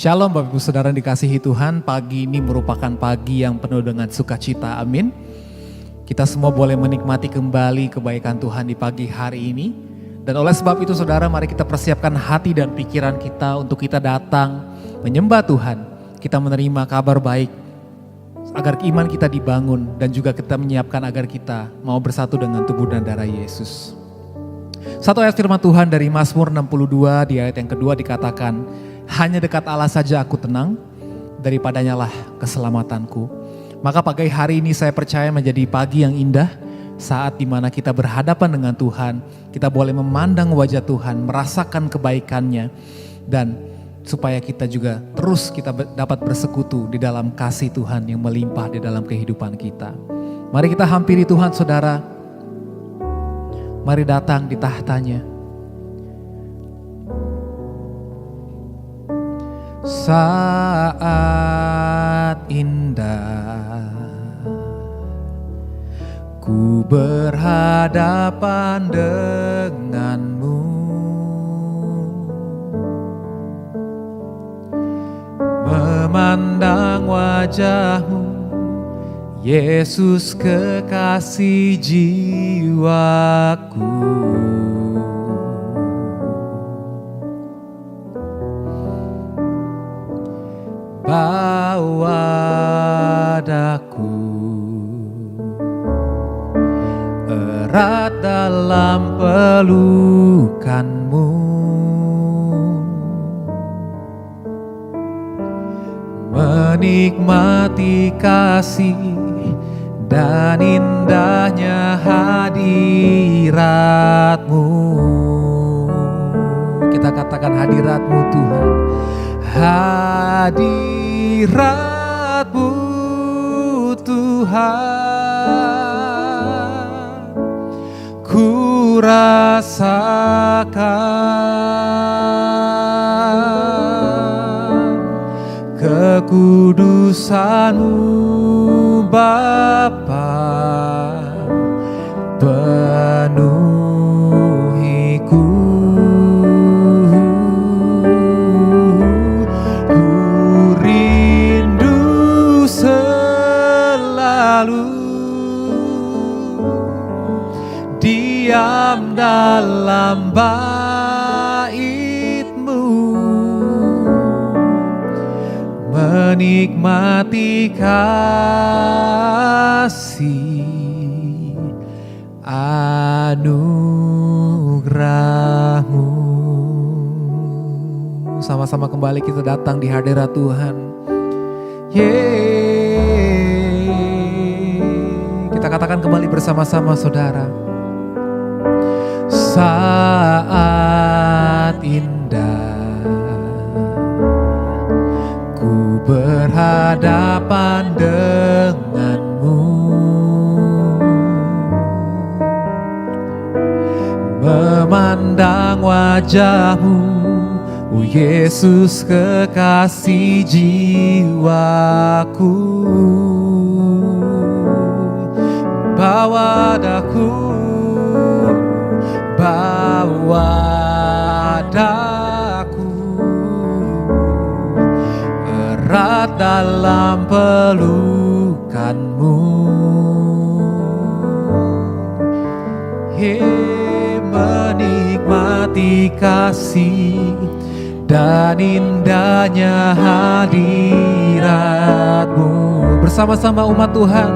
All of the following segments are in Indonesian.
Shalom Bapak Ibu Saudara yang dikasihi Tuhan, pagi ini merupakan pagi yang penuh dengan sukacita, amin. Kita semua boleh menikmati kembali kebaikan Tuhan di pagi hari ini. Dan oleh sebab itu saudara, mari kita persiapkan hati dan pikiran kita untuk kita datang menyembah Tuhan. Kita menerima kabar baik agar iman kita dibangun dan juga kita menyiapkan agar kita mau bersatu dengan tubuh dan darah Yesus. Satu ayat firman Tuhan dari Mazmur 62 di ayat yang kedua dikatakan, hanya dekat Allah saja aku tenang, daripadanya lah keselamatanku. Maka pagi hari ini saya percaya menjadi pagi yang indah, saat dimana kita berhadapan dengan Tuhan, kita boleh memandang wajah Tuhan, merasakan kebaikannya, dan supaya kita juga terus kita dapat bersekutu di dalam kasih Tuhan yang melimpah di dalam kehidupan kita. Mari kita hampiri Tuhan saudara, mari datang di tahtanya. Saat indah ku berhadapan denganmu, memandang wajahmu, Yesus kekasih jiwaku. Bawa daku erat dalam pelukanmu, menikmati kasih dan indahnya hadiratmu. Kita katakan hadiratmu Tuhan, hadiratmu Tuhan, ku rasakan kekudusanmu Bapa, penuhiku. Diam dalam bait-Mu, menikmati kasih anugerah-Mu. Sama-sama kembali kita datang di hadirat Tuhan. Kita katakan kembali bersama-sama saudara. Saat indah ku berhadapan denganmu, memandang wajahmu, oh Yesus kekasih jiwaku. Bawa daku, bawa daku erat dalam pelukanmu, menikmati kasih dan indahnya hadiratmu. Bersama-sama umat Tuhan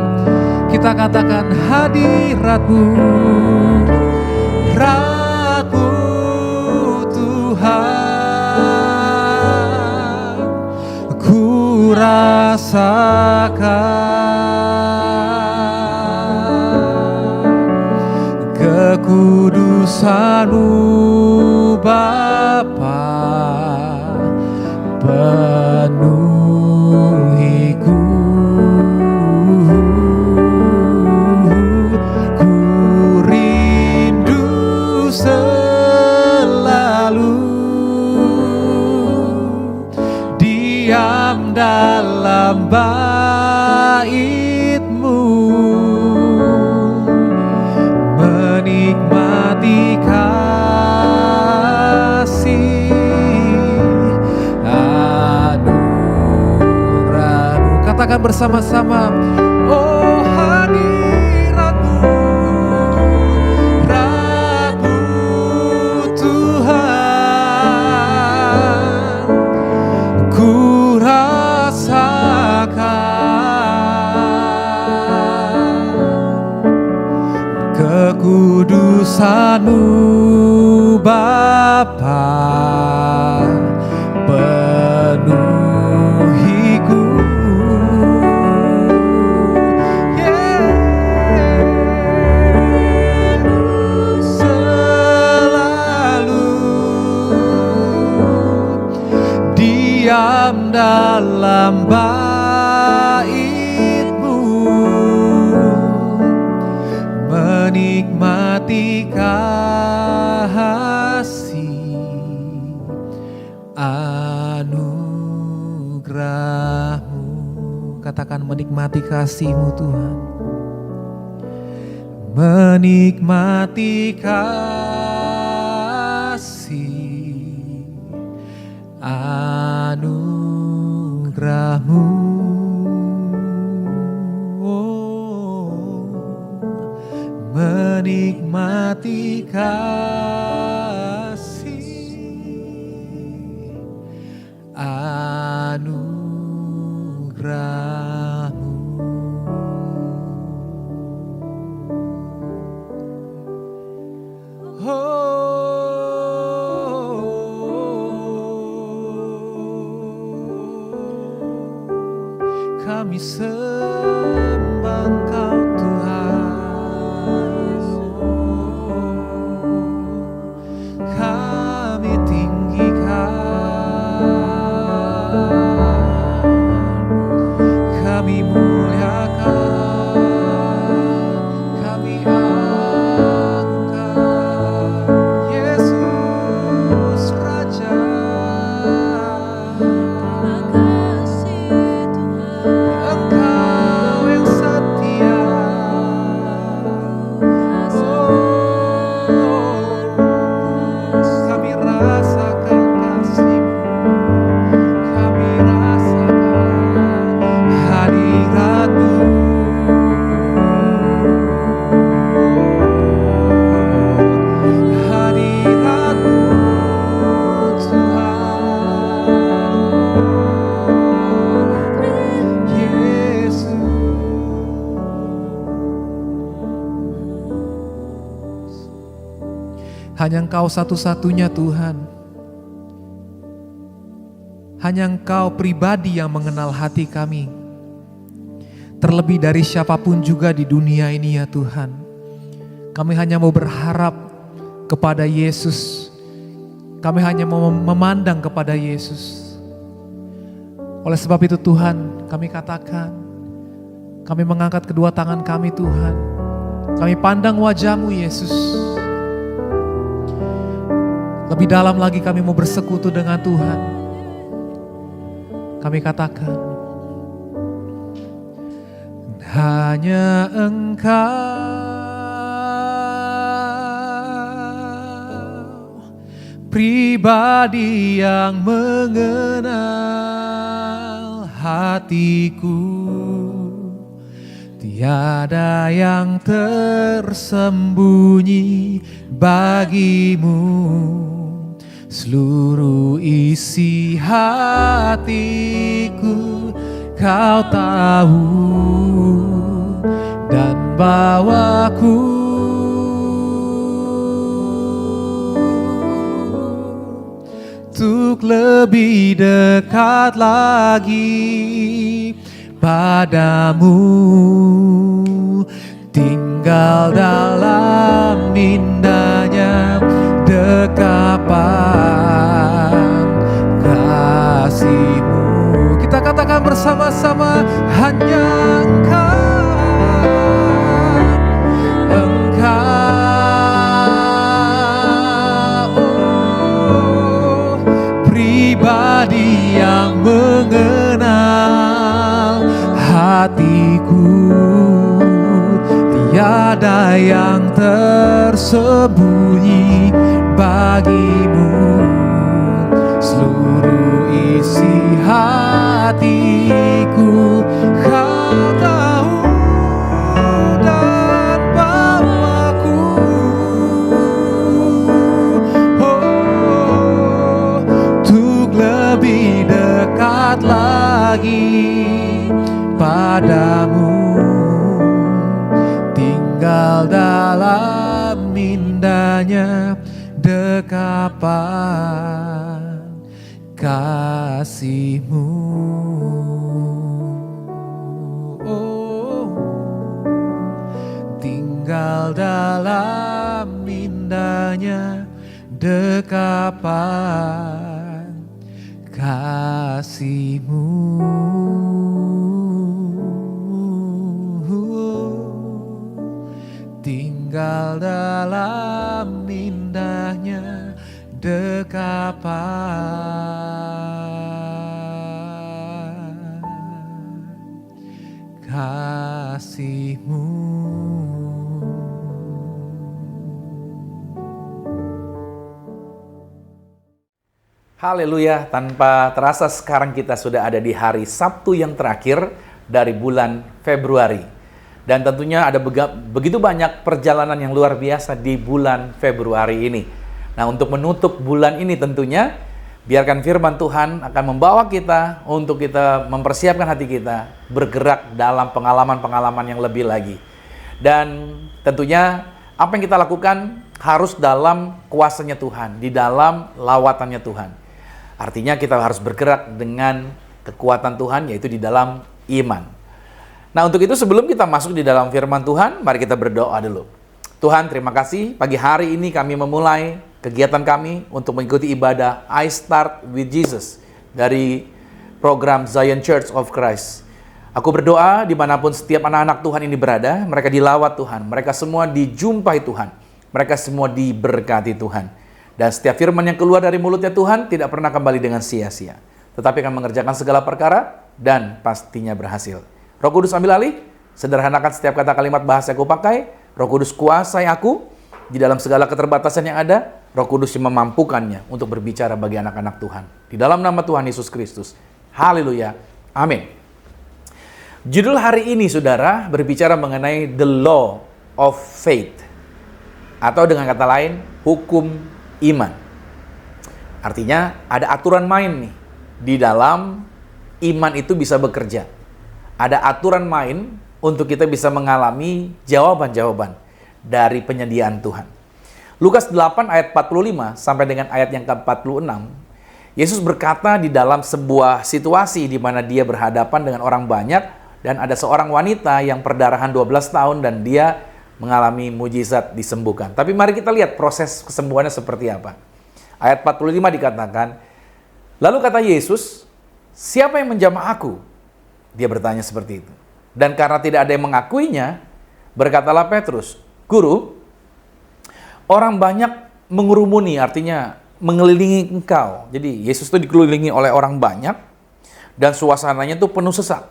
kita katakan hadiratmu, hadiratmu Tuhan, ku rasakan kekudusan-Mu Bapa, penuhiku. Dalam bait-Mu, menikmati kasih katakan bersama-sama, oh hadirat-Mu, Rabu Tuhan, ku rasakan kekudusan-Mu Bapa, penuhiku selalu diam dalam bait-Mu, menikmati kasih anugerah-Mu. Katakan menikmati kasih-Mu Tuhan, menikmati kasih anugerah-Mu. Menikmati kasih anugerah-Mu. Kami sembah Engkau Tuhan, kami tinggikan, kami muliakan, kami agungkan Yesus Raja. Engkau yang setia, kami rasakan kasih-Mu, kami rasakan hadirat-Mu, hadirat-Mu Tuhan Yesus. Hanya Engkau satu-satunya Tuhan. Hanya Engkau pribadi yang mengenal hati kami. Terlebih dari siapapun juga di dunia ini ya Tuhan. Kami hanya mau berharap kepada Yesus. Kami hanya mau memandang kepada Yesus. Oleh sebab itu Tuhan, kami katakan, kami mengangkat kedua tangan kami Tuhan. Kami pandang wajah-Mu Yesus. Lebih dalam lagi kami mau bersekutu dengan Tuhan. Kami katakan, hanya Engkau pribadi yang mengenal hatiku. Tiada yang tersembunyi bagimu. Seluruh isi hatiku Kau tahu, dan bawaku untuk lebih dekat lagi padamu, tinggal dalam indahnya dekapan kasih-Mu. Kita katakan bersama-sama, hanya Engkau pribadi yang mengenal hatiku. Tiada yang tersembunyi bagimu. Seluruh isi hatiku indahnya dekapan kasih-Mu. Oh, tinggal dalam indahnya dekapan kasih-Mu. Tinggal dalam indahnya dekapan kasih-Mu. Haleluya, tanpa terasa sekarang kita sudah ada di hari Sabtu yang terakhir dari bulan Februari. Dan tentunya ada begitu banyak perjalanan yang luar biasa di bulan Februari ini. Nah, untuk menutup bulan ini tentunya, biarkan firman Tuhan akan membawa kita untuk kita mempersiapkan hati kita, bergerak dalam pengalaman-pengalaman yang lebih lagi. Dan tentunya apa yang kita lakukan harus dalam kuasanya Tuhan, di dalam lawatannya Tuhan. Artinya kita harus bergerak dengan kekuatan Tuhan, yaitu di dalam iman. Nah, untuk itu sebelum kita masuk di dalam firman Tuhan, mari kita berdoa dulu. Tuhan, terima kasih pagi hari ini kami memulai kegiatan kami untuk mengikuti ibadah I Start with Jesus dari program Zion Church of Christ. Aku berdoa dimanapun setiap anak-anak Tuhan ini berada, mereka dilawat Tuhan, mereka semua dijumpai Tuhan, mereka semua diberkati Tuhan. Dan setiap firman yang keluar dari mulutnya Tuhan tidak pernah kembali dengan sia-sia, tetapi akan mengerjakan segala perkara dan pastinya berhasil. Roh Kudus ambil alih, sederhanakan setiap kata kalimat bahasa yang aku pakai. Roh Kudus kuasai aku di dalam segala keterbatasan yang ada. Roh Kudus yang memampukannya untuk berbicara bagi anak-anak Tuhan. Di dalam nama Tuhan Yesus Kristus. Haleluya. Amin. Judul hari ini, saudara, berbicara mengenai the law of faith. Atau dengan kata lain, hukum iman. Artinya ada aturan main nih. Di dalam iman itu bisa bekerja. Ada aturan main untuk kita bisa mengalami jawaban-jawaban dari penyediaan Tuhan. Lukas 8 ayat 45 sampai dengan ayat yang ke-46, Yesus berkata di dalam sebuah situasi di mana dia berhadapan dengan orang banyak dan ada seorang wanita yang perdarahan 12 tahun dan dia mengalami mujizat disembuhkan. Tapi mari kita lihat proses kesembuhannya seperti apa. Ayat 45 dikatakan, lalu kata Yesus, siapa yang menjamah aku? Dia bertanya seperti itu. Dan karena tidak ada yang mengakuinya, berkatalah Petrus, Guru, orang banyak mengurumuni, artinya mengelilingi engkau. Jadi Yesus itu dikelilingi oleh orang banyak, dan suasananya itu penuh sesak.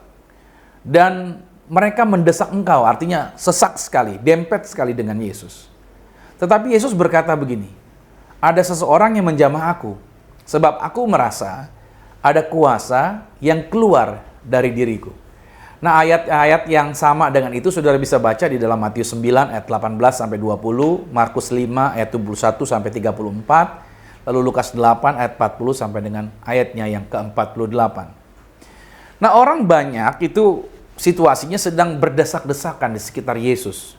Dan mereka mendesak engkau, artinya sesak sekali, dempet sekali dengan Yesus. Tetapi Yesus berkata begini, ada seseorang yang menjamah aku, sebab aku merasa ada kuasa yang keluar dari diriku. Nah, ayat-ayat yang sama dengan itu saudara bisa baca di dalam Matius 9 ayat 18 sampai 20, Markus 5 ayat 21 sampai 34, lalu Lukas 8 ayat 40 sampai dengan ayatnya yang ke-48. Nah, orang banyak itu situasinya sedang berdesak-desakan di sekitar Yesus.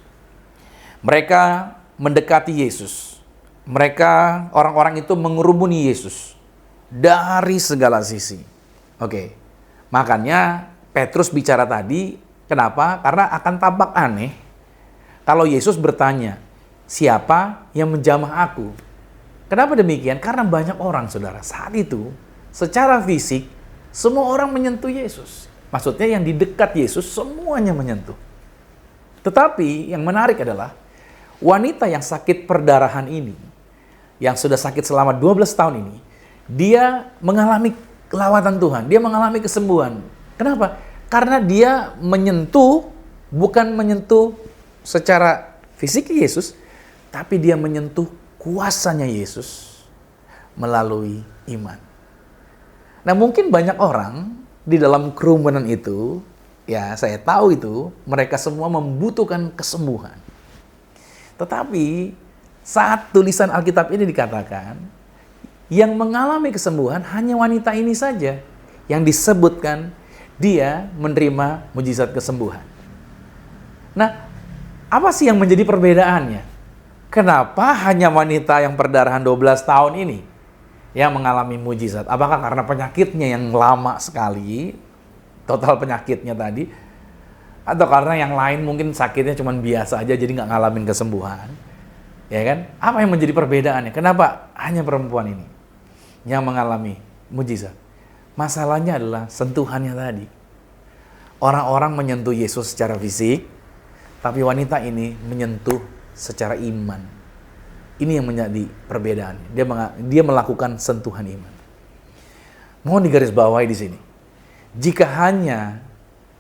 Mereka mendekati Yesus. Mereka, orang-orang itu mengerumuni Yesus dari segala sisi. Oke. Makanya Petrus bicara tadi, kenapa? Karena akan tampak aneh kalau Yesus bertanya, siapa yang menjamah aku? Kenapa demikian? Karena banyak orang, saudara, saat itu secara fisik semua orang menyentuh Yesus. Maksudnya yang di dekat Yesus semuanya menyentuh. Tetapi yang menarik adalah wanita yang sakit perdarahan ini, yang sudah sakit selama 12 tahun ini, dia mengalami lawatan Tuhan, dia mengalami kesembuhan. Kenapa? Karena dia menyentuh, bukan menyentuh secara fisik Yesus, tapi dia menyentuh kuasanya Yesus melalui iman. Nah, mungkin banyak orang di dalam kerumunan itu, ya saya tahu itu, mereka semua membutuhkan kesembuhan. Tetapi saat tulisan Alkitab ini dikatakan, yang mengalami kesembuhan hanya wanita ini saja yang disebutkan dia menerima mujizat kesembuhan. Nah, apa sih yang menjadi perbedaannya? kenapa hanya wanita yang perdarahan 12 tahun ini yang mengalami mujizat? Apakah karena penyakitnya yang lama sekali, total penyakitnya tadi, atau karena yang lain mungkin sakitnya cuma biasa aja jadi nggak ngalamin kesembuhan? Ya kan? Apa yang menjadi perbedaannya? Kenapa hanya perempuan ini yang mengalami mujizat? Masalahnya adalah sentuhannya tadi. Orang-orang menyentuh Yesus secara fisik, tapi wanita ini menyentuh secara iman. Ini yang menjadi perbedaan. Dia melakukan sentuhan iman. Mohon digarisbawahi di sini. Jika hanya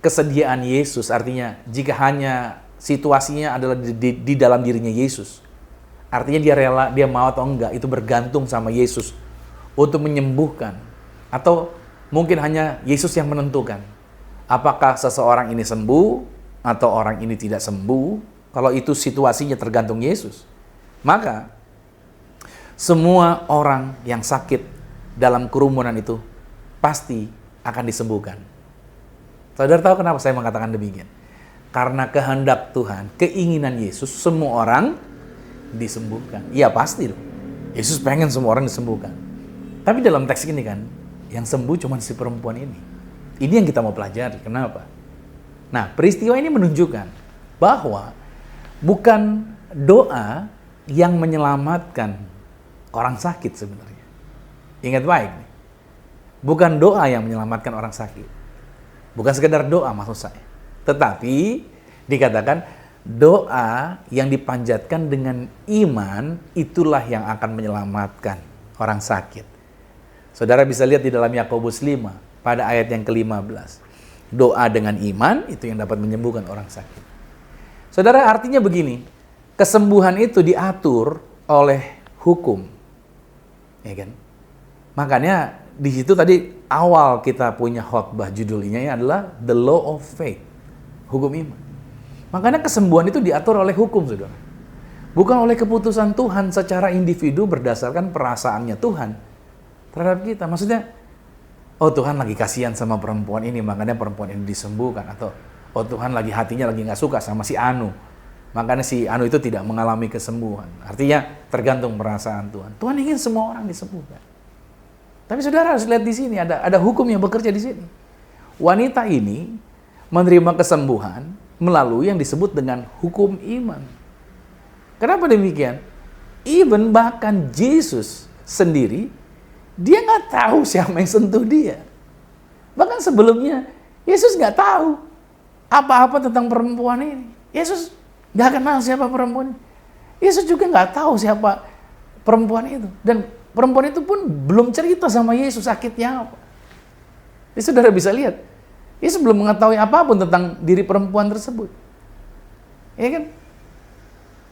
kesediaan Yesus, artinya jika hanya situasinya adalah di dalam dirinya Yesus, artinya dia rela, dia mau atau enggak, itu bergantung sama Yesus untuk menyembuhkan. Atau mungkin hanya Yesus yang menentukan apakah seseorang ini sembuh atau orang ini tidak sembuh. Kalau itu situasinya tergantung Yesus, maka semua orang yang sakit dalam kerumunan itu pasti akan disembuhkan. Saudara tahu kenapa saya mengatakan demikian? Karena kehendak Tuhan, keinginan Yesus, semua orang disembuhkan. Iya pasti loh. Yesus pengen semua orang disembuhkan. Tapi dalam teks ini kan, yang sembuh cuma si perempuan ini. Ini yang kita mau pelajari. Kenapa? Nah, peristiwa ini menunjukkan bahwa bukan doa yang menyelamatkan orang sakit sebenarnya. Ingat baik nih. Bukan doa yang menyelamatkan orang sakit. Bukan sekedar doa maksud saya. Tetapi dikatakan doa yang dipanjatkan dengan iman itulah yang akan menyelamatkan orang sakit. Saudara bisa lihat di dalam Yakobus 5 pada ayat yang ke-15. Doa dengan iman itu yang dapat menyembuhkan orang sakit. Saudara, artinya begini, kesembuhan itu diatur oleh hukum. Ya kan? Makanya di situ tadi awal kita punya khotbah judulnya adalah The Law of Faith. Hukum iman. Makanya kesembuhan itu diatur oleh hukum, saudara. Bukan oleh keputusan Tuhan secara individu berdasarkan perasaannya Tuhan terhadap kita. Maksudnya, oh Tuhan lagi kasihan sama perempuan ini, makanya perempuan ini disembuhkan. Atau, oh Tuhan lagi hatinya lagi nggak suka sama si Anu, makanya si Anu itu tidak mengalami kesembuhan. Artinya tergantung perasaan Tuhan. Tuhan ingin semua orang disembuhkan. Tapi saudara harus lihat di sini, ada hukum yang bekerja di sini. Wanita ini menerima kesembuhan melalui yang disebut dengan hukum iman. Kenapa demikian? Even bahkan Yesus sendiri, dia nggak tahu siapa yang sentuh dia. Bahkan sebelumnya, Yesus nggak tahu apa-apa tentang perempuan ini. Yesus nggak kenal siapa perempuan ini. Yesus juga nggak tahu siapa perempuan itu. Dan perempuan itu pun belum cerita sama Yesus sakitnya apa. Jadi saudara bisa lihat, Yesus belum mengetahui apapun tentang diri perempuan tersebut. Ya kan?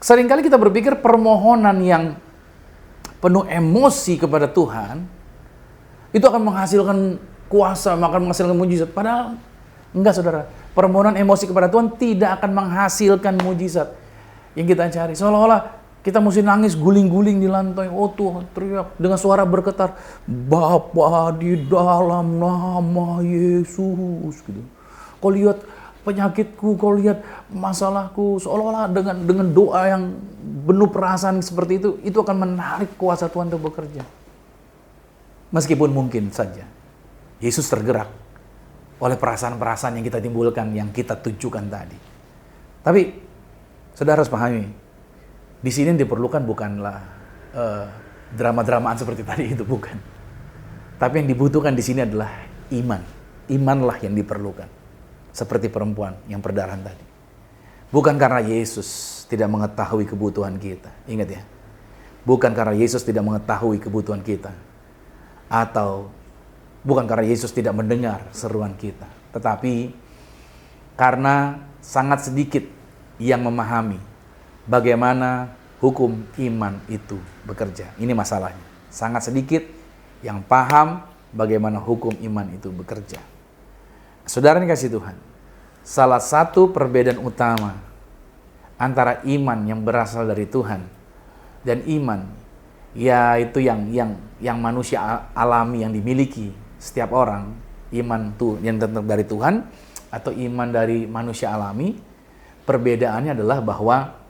Seringkali kita berpikir permohonan yang penuh emosi kepada Tuhan, itu akan menghasilkan kuasa, akan menghasilkan mujizat. Padahal enggak, saudara. Permohonan emosi kepada Tuhan tidak akan menghasilkan mujizat yang kita cari. Seolah-olah kita mesti nangis guling-guling di lantai. Oh Tuhan, teriak dengan suara bergetar, Bapa di dalam nama Yesus. Gitu. Kau lihat penyakitku, kau lihat masalahku, seolah-olah dengan doa yang penuh perasaan seperti itu akan menarik kuasa Tuhan untuk bekerja. Meskipun mungkin saja Yesus tergerak oleh perasaan-perasaan yang kita timbulkan, yang kita tujukan tadi. Tapi saudara harus pahami, di sini yang diperlukan bukanlah drama-dramaan seperti tadi itu, bukan. Tapi yang dibutuhkan di sini adalah iman. Imanlah yang diperlukan. Seperti perempuan yang perdarahan tadi. Bukan karena Yesus tidak mengetahui kebutuhan kita. Ingat ya. Bukan karena Yesus tidak mengetahui kebutuhan kita. Atau bukan karena Yesus tidak mendengar seruan kita. Tetapi karena sangat sedikit yang memahami bagaimana hukum iman itu bekerja. Ini masalahnya. Sangat sedikit yang paham bagaimana hukum iman itu bekerja. Saudara yang kasih Tuhan, salah satu perbedaan utama antara iman yang berasal dari Tuhan dan iman yaitu yang manusia alami yang dimiliki setiap orang, iman tuh yang datang dari Tuhan atau iman dari manusia alami, perbedaannya adalah bahwa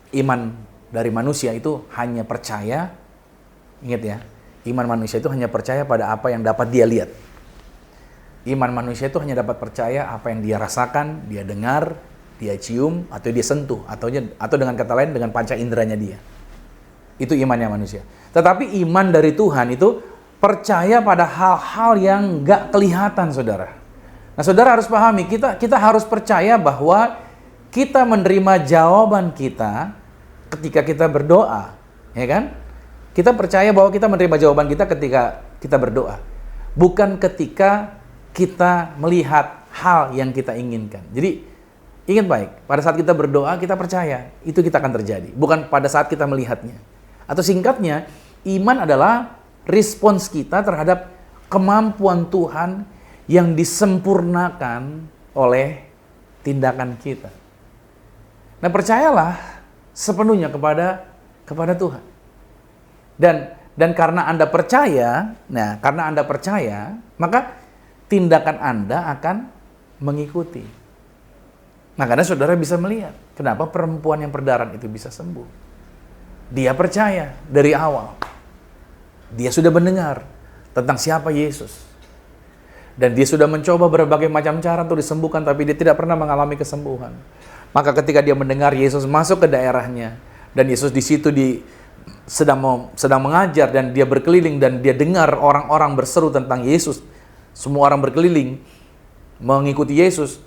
iman dari manusia itu hanya percaya, ingat ya, iman manusia itu hanya percaya pada apa yang dapat dia lihat. Iman manusia itu hanya dapat percaya apa yang dia rasakan, dia dengar, dia cium, atau dia sentuh, atau dengan kata lain dengan panca inderanya dia. Itu imannya manusia. Tetapi iman dari Tuhan itu percaya pada hal-hal yang nggak kelihatan, saudara. Nah, saudara harus pahami, kita harus percaya bahwa kita menerima jawaban kita ketika kita berdoa, ya kan? Kita percaya bahwa kita menerima jawaban kita ketika kita berdoa, bukan ketika kita melihat hal yang kita inginkan. Jadi, ingat baik, pada saat kita berdoa, kita percaya itu kita akan terjadi, bukan pada saat kita melihatnya. Atau singkatnya, iman adalah respons kita terhadap kemampuan Tuhan yang disempurnakan oleh tindakan kita. Nah, percayalah sepenuhnya kepada Tuhan. Dan karena Anda percaya, maka tindakan Anda akan mengikuti. Nah, karena saudara bisa melihat kenapa perempuan yang berdarah itu bisa sembuh. Dia percaya dari awal. Dia sudah mendengar tentang siapa Yesus. Dan dia sudah mencoba berbagai macam cara untuk disembuhkan, tapi dia tidak pernah mengalami kesembuhan. Maka ketika dia mendengar Yesus masuk ke daerahnya, dan Yesus di situ sedang mengajar, dan dia berkeliling, dan dia dengar orang-orang berseru tentang Yesus. Semua orang berkeliling mengikuti Yesus.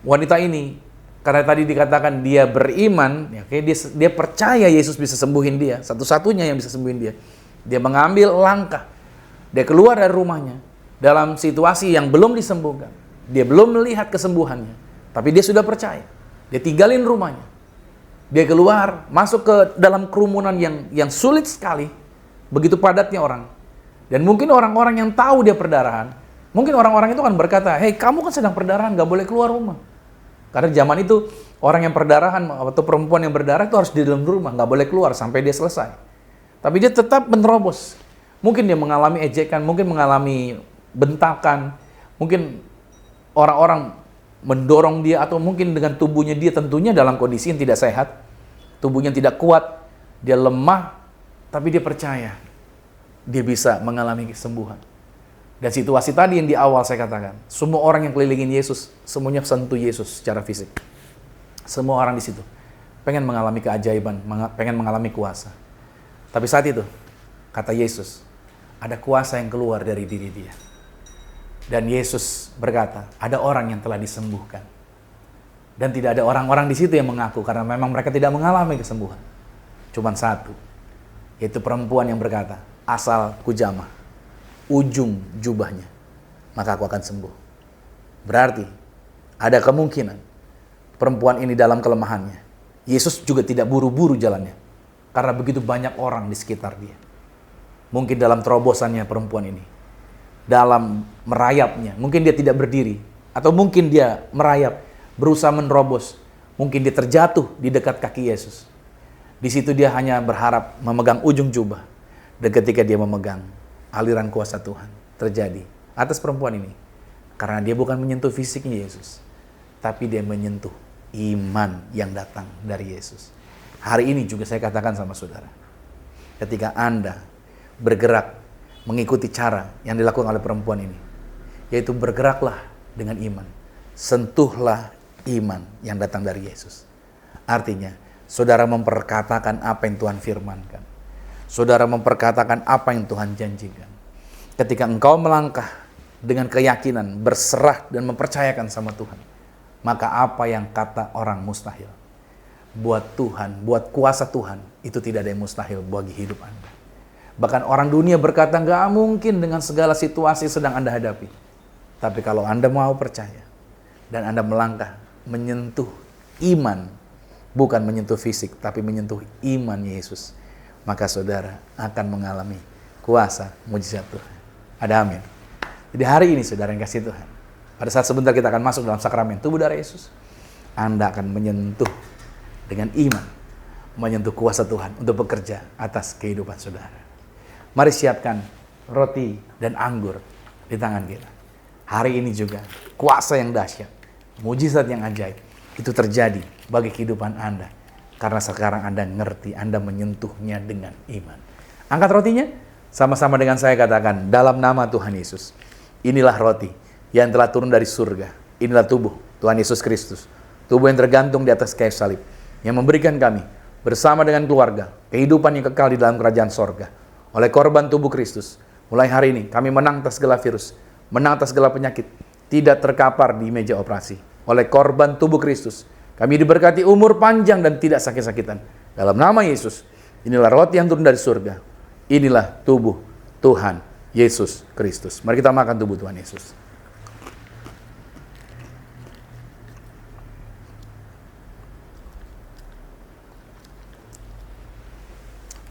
Wanita ini, karena tadi dikatakan dia beriman, dia percaya Yesus bisa sembuhin dia, satu-satunya yang bisa sembuhin dia. Dia mengambil langkah, dia keluar dari rumahnya dalam situasi yang belum disembuhkan. Dia belum melihat kesembuhannya, tapi dia sudah percaya. Dia tinggalin rumahnya. Dia keluar, masuk ke dalam kerumunan yang sulit sekali, begitu padatnya orang. Dan mungkin orang-orang yang tahu dia perdarahan, mungkin orang-orang itu kan berkata, "Hei, kamu kan sedang perdarahan, gak boleh keluar rumah." Karena zaman itu orang yang perdarahan atau perempuan yang berdarah itu harus di dalam rumah, gak boleh keluar sampai dia selesai. Tapi dia tetap menerobos. Mungkin dia mengalami ejekan, mungkin mengalami bentakan, mungkin orang-orang mendorong dia, atau mungkin dengan tubuhnya dia tentunya dalam kondisi yang tidak sehat, tubuhnya tidak kuat, dia lemah, tapi dia percaya dia bisa mengalami kesembuhan. Dan situasi tadi yang di awal saya katakan, semua orang yang kelilingin Yesus, semuanya sentuh Yesus secara fisik. Semua orang di situ pengen mengalami keajaiban, pengen mengalami kuasa. Tapi saat itu, kata Yesus, ada kuasa yang keluar dari diri dia. Dan Yesus berkata, ada orang yang telah disembuhkan. Dan tidak ada orang-orang di situ yang mengaku, karena memang mereka tidak mengalami kesembuhan. Cuman satu, yaitu perempuan yang berkata, asal kujamah ujung jubahnya, maka aku akan sembuh. Berarti ada kemungkinan perempuan ini dalam kelemahannya, Yesus juga tidak buru-buru jalannya, karena begitu banyak orang di sekitar dia. Mungkin dalam terobosannya perempuan ini, dalam merayapnya, mungkin dia tidak berdiri, atau mungkin dia merayap, berusaha menerobos, mungkin dia terjatuh di dekat kaki Yesus. Di situ dia hanya berharap memegang ujung jubah, dan ketika dia memegang, aliran kuasa Tuhan terjadi atas perempuan ini, karena dia bukan menyentuh fisiknya Yesus, tapi dia menyentuh iman yang datang dari Yesus. Hari ini juga saya katakan sama saudara, ketika Anda bergerak mengikuti cara yang dilakukan oleh perempuan ini, yaitu bergeraklah dengan iman, sentuhlah iman yang datang dari Yesus. Artinya, saudara memperkatakan apa yang Tuhan firmankan. Saudara memperkatakan apa yang Tuhan janjikan. Ketika engkau melangkah dengan keyakinan, berserah dan mempercayakan sama Tuhan, maka apa yang kata orang mustahil, buat Tuhan, buat kuasa Tuhan, itu tidak ada yang mustahil bagi hidup Anda. Bahkan orang dunia berkata, nggak mungkin dengan segala situasi sedang Anda hadapi. Tapi kalau Anda mau percaya, dan Anda melangkah, menyentuh iman, bukan menyentuh fisik, tapi menyentuh iman Yesus, maka saudara akan mengalami kuasa mujizat Tuhan. Ada amin. Jadi hari ini saudara yang kasih Tuhan, pada saat sebentar kita akan masuk dalam sakramen tubuh darah Yesus, Anda akan menyentuh dengan iman, menyentuh kuasa Tuhan untuk bekerja atas kehidupan saudara. Mari siapkan roti dan anggur di tangan kita. Hari ini juga kuasa yang dahsyat, mujizat yang ajaib, itu terjadi bagi kehidupan Anda. Karena sekarang Anda ngerti, Anda menyentuhnya dengan iman. Angkat rotinya, sama-sama dengan saya katakan, dalam nama Tuhan Yesus. Inilah roti yang telah turun dari surga. Inilah tubuh Tuhan Yesus Kristus. Tubuh yang tergantung di atas kayu salib. Yang memberikan kami, bersama dengan keluarga, kehidupan yang kekal di dalam kerajaan sorga. Oleh korban tubuh Kristus, mulai hari ini kami menang atas segala virus, menang atas segala penyakit, tidak terkapar di meja operasi. Oleh korban tubuh Kristus, kami diberkati umur panjang dan tidak sakit-sakitan. Dalam nama Yesus, inilah roti yang turun dari surga. Inilah tubuh Tuhan Yesus Kristus. Mari kita makan tubuh Tuhan Yesus.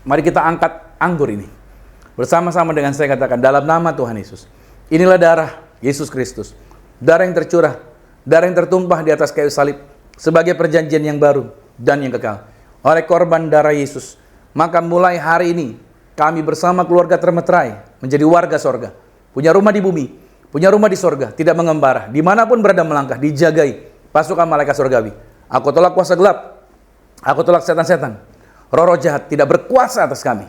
Mari kita angkat anggur ini. Bersama-sama dengan saya katakan, dalam nama Tuhan Yesus. Inilah darah Yesus Kristus. Darah yang tercurah, darah yang tertumpah di atas kayu salib. Sebagai perjanjian yang baru dan yang kekal. Oleh korban darah Yesus. Maka mulai hari ini, kami bersama keluarga termeterai menjadi warga sorga. Punya rumah di bumi, punya rumah di sorga. Tidak mengembara, dimanapun berada melangkah, dijagai pasukan malaikat sorgawi. Aku tolak kuasa gelap. Aku tolak setan-setan. Roh-roh jahat tidak berkuasa atas kami.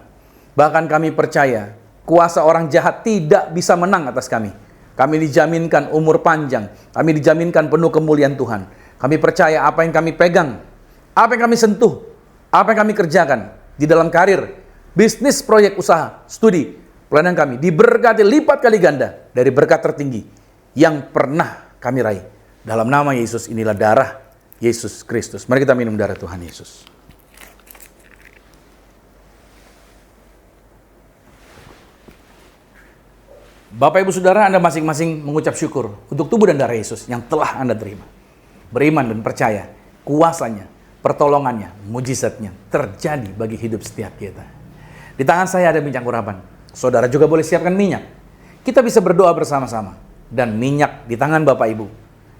Bahkan kami percaya kuasa orang jahat tidak bisa menang atas kami. Kami dijaminkan umur panjang. Kami dijaminkan penuh kemuliaan Tuhan. Kami percaya apa yang kami pegang, apa yang kami sentuh, apa yang kami kerjakan di dalam karir, bisnis, proyek, usaha, studi, pelayanan kami diberkati lipat kali ganda dari berkat tertinggi yang pernah kami raih. Dalam nama Yesus, inilah darah Yesus Kristus. Mari kita minum darah Tuhan Yesus. Bapak Ibu Saudara, Anda masing-masing mengucap syukur untuk tubuh dan darah Yesus yang telah Anda terima. Beriman dan percaya, kuasanya, pertolongannya, mujizatnya terjadi bagi hidup setiap kita. Di tangan saya ada minyak urapan. Saudara juga boleh siapkan minyak. Kita bisa berdoa bersama-sama. Dan minyak di tangan Bapak Ibu,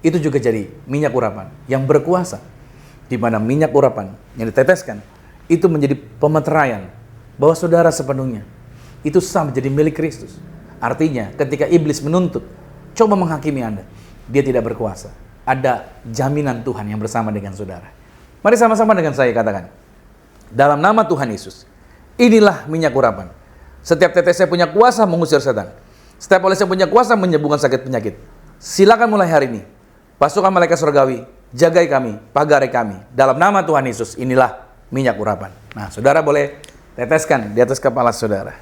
itu juga jadi minyak urapan yang berkuasa. Di mana minyak urapan yang diteteskan, itu menjadi pemeteraian bahwa saudara sepenuhnya itu sah menjadi milik Kristus. Artinya ketika iblis menuntut, coba menghakimi Anda, dia tidak berkuasa. Ada jaminan Tuhan yang bersama dengan saudara. Mari sama-sama dengan saya katakan, dalam nama Tuhan Yesus, inilah minyak urapan. Setiap tetesnya punya kuasa mengusir setan. Setiap olesnya punya kuasa menyembuhkan sakit penyakit. Silakan mulai hari ini, pasukan malaikat surgawi, jagai kami, pagari kami. Dalam nama Tuhan Yesus, inilah minyak urapan. Nah, saudara boleh teteskan di atas kepala saudara.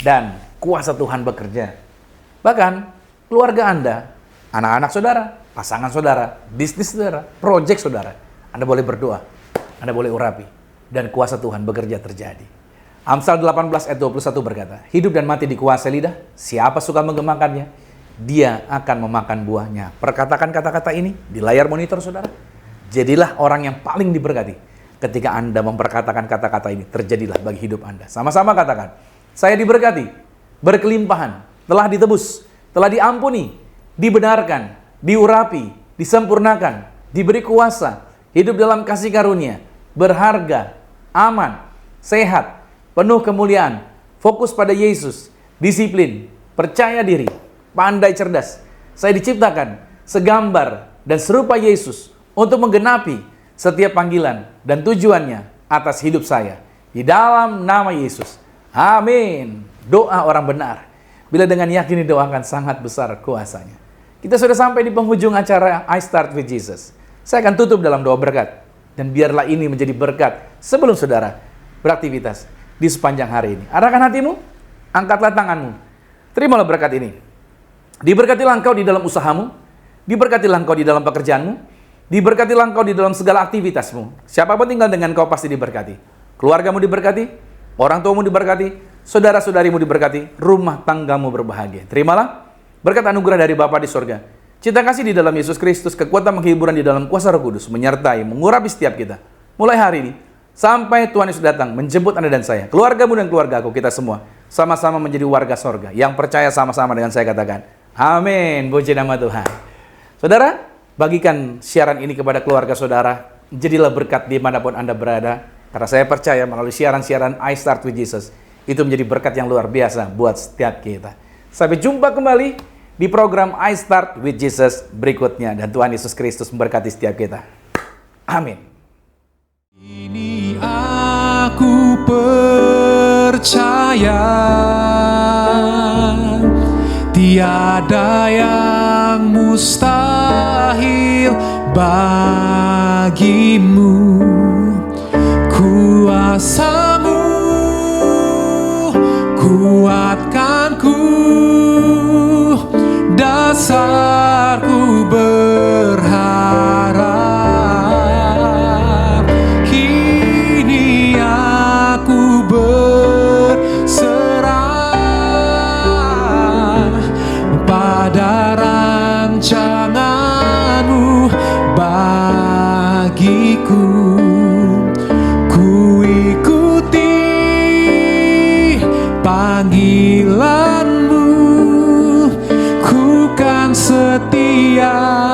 Dan kuasa Tuhan bekerja. Bahkan keluarga Anda, anak-anak saudara, pasangan saudara, bisnis saudara, proyek saudara, Anda boleh berdoa, Anda boleh urapi, dan kuasa Tuhan bekerja terjadi. Amsal 18 ayat 21 berkata, hidup dan mati dikuasai lidah, siapa suka menggemakannya, dia akan memakan buahnya. Perkatakan kata-kata ini di layar monitor saudara. Jadilah orang yang paling diberkati. Ketika Anda memperkatakan kata-kata ini, terjadilah bagi hidup Anda. Sama-sama katakan, saya diberkati, berkelimpahan, telah ditebus, telah diampuni, dibenarkan, diurapi, disempurnakan, diberi kuasa, hidup dalam kasih karunia, berharga, aman, sehat, penuh kemuliaan, fokus pada Yesus, disiplin, percaya diri, pandai cerdas. Saya diciptakan segambar dan serupa Yesus untuk menggenapi setiap panggilan dan tujuannya atas hidup saya. Di dalam nama Yesus. Amin. Doa orang benar, bila dengan yakin didoakan, sangat besar kuasanya. Kita sudah sampai di penghujung acara I Start With Jesus. Saya akan tutup dalam doa berkat. Dan biarlah ini menjadi berkat sebelum saudara beraktivitas di sepanjang hari ini. Arahkan hatimu, angkatlah tanganmu. Terimalah berkat ini. Diberkatilah engkau di dalam usahamu, diberkatilah engkau di dalam pekerjaanmu, diberkatilah engkau di dalam segala aktivitasmu. Siapapun tinggal dengan kau pasti diberkati. Keluargamu diberkati, orang tuamu diberkati, saudara-saudarimu diberkati, rumah tanggamu berbahagia. Terimalah berkat anugerah dari Bapa di sorga. Cinta kasih di dalam Yesus Kristus, kekuatan menghiburan di dalam kuasa Roh Kudus, menyertai, mengurapi setiap kita. Mulai hari ini, sampai Tuhan Yesus datang, menjemput Anda dan saya, keluargamu dan keluarga aku, kita semua, sama-sama menjadi warga sorga. Yang percaya sama-sama dengan saya katakan, amin, puji nama Tuhan. Saudara, bagikan siaran ini kepada keluarga saudara, jadilah berkat dimanapun Anda berada, karena saya percaya melalui siaran-siaran I Start With Jesus, itu menjadi berkat yang luar biasa buat setiap kita. Sampai jumpa kembali di program I Start With Jesus berikutnya. Dan Tuhan Yesus Kristus memberkati setiap kita. Amin. aku percaya tiada yang mustahil bagimu. Kuasamu kuatkanku, dasarku berharap. Kini aku berserah pada rancanganmu bagiku. Ku ikuti panggilanmu, ku kan setia